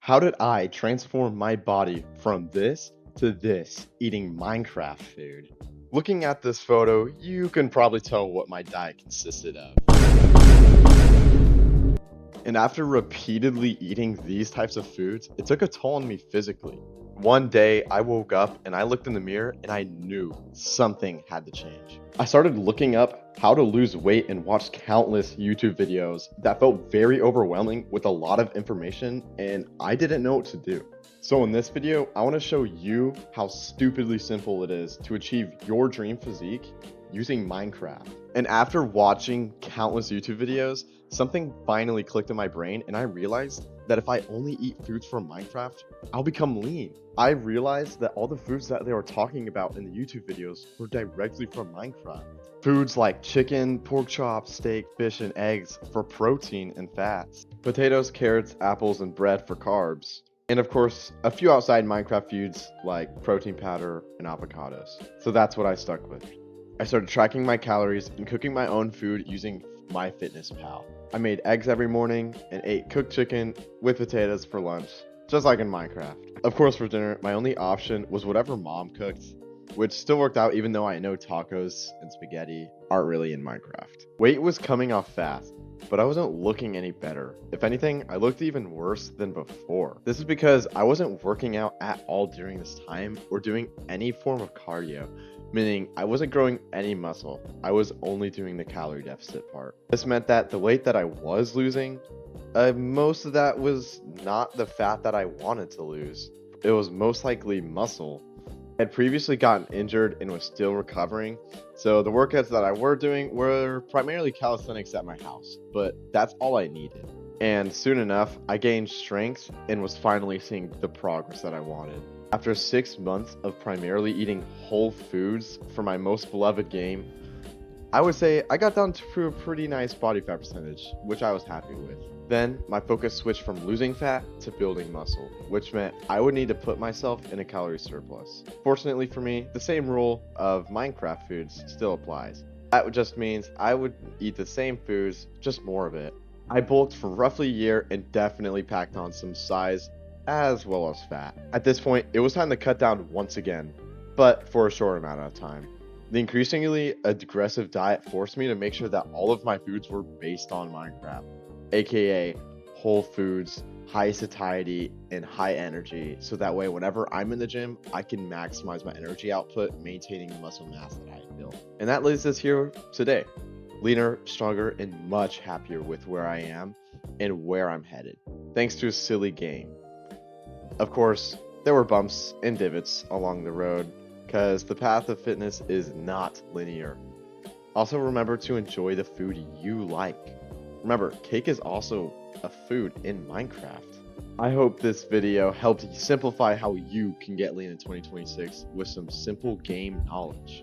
How did I transform my body from this to this eating Minecraft food? Looking at this photo, you can probably tell what my diet consisted of. And after repeatedly eating these types of foods, it took a toll on me physically. One day, I woke up and I looked in the mirror and I knew something had to change. I started looking up how to lose weight and watched countless YouTube videos that felt very overwhelming with a lot of information, and I didn't know what to do. So in this video, I want to show you how stupidly simple it is to achieve your dream physique using Minecraft. And after watching countless YouTube videos, something finally clicked in my brain and I realized that if I only eat foods from Minecraft, I'll become lean. I realized that all the foods that they were talking about in the YouTube videos were directly from Minecraft. Foods like chicken, pork chops, steak, fish, and eggs for protein and fats. Potatoes, carrots, apples, and bread for carbs. And of course, a few outside Minecraft foods like protein powder and avocados. So that's what I stuck with. I started tracking my calories and cooking my own food using MyFitnessPal. I made eggs every morning and ate cooked chicken with potatoes for lunch, just like in Minecraft. Of course, for dinner, my only option was whatever mom cooked, which still worked out even though I know tacos and spaghetti aren't really in Minecraft. Weight was coming off fast, but I wasn't looking any better. If anything, I looked even worse than before. This is because I wasn't working out at all during this time or doing any form of cardio, meaning I wasn't growing any muscle. I was only doing the calorie deficit part. This meant that the weight that I was losing, most of that was not the fat that I wanted to lose. It was most likely muscle. I had previously gotten injured and was still recovering, so the workouts that I were doing were primarily calisthenics at my house, but that's all I needed. And soon enough, I gained strength and was finally seeing the progress that I wanted. After 6 months of primarily eating whole foods for my most beloved game, I would say I got down to a pretty nice body fat percentage, which I was happy with. Then my focus switched from losing fat to building muscle, which meant I would need to put myself in a calorie surplus. Fortunately for me, the same rule of Minecraft foods still applies. That just means I would eat the same foods, just more of it. I bulked for roughly a year and definitely packed on some size as well as fat. At this point, it was time to cut down once again, but for a short amount of time. The increasingly aggressive diet forced me to make sure that all of my foods were based on Minecraft, aka whole foods, high satiety, and high energy, so that way whenever I'm in the gym, I can maximize my energy output, maintaining the muscle mass that I built. And that leads us here today. Leaner, stronger, and much happier with where I am and where I'm headed, thanks to a silly game. Of course, there were bumps and divots along the road, because the path of fitness is not linear. Also remember to enjoy the food you like. Remember, cake is also a food in Minecraft. I hope this video helped simplify how you can get lean in 2026 with some simple game knowledge.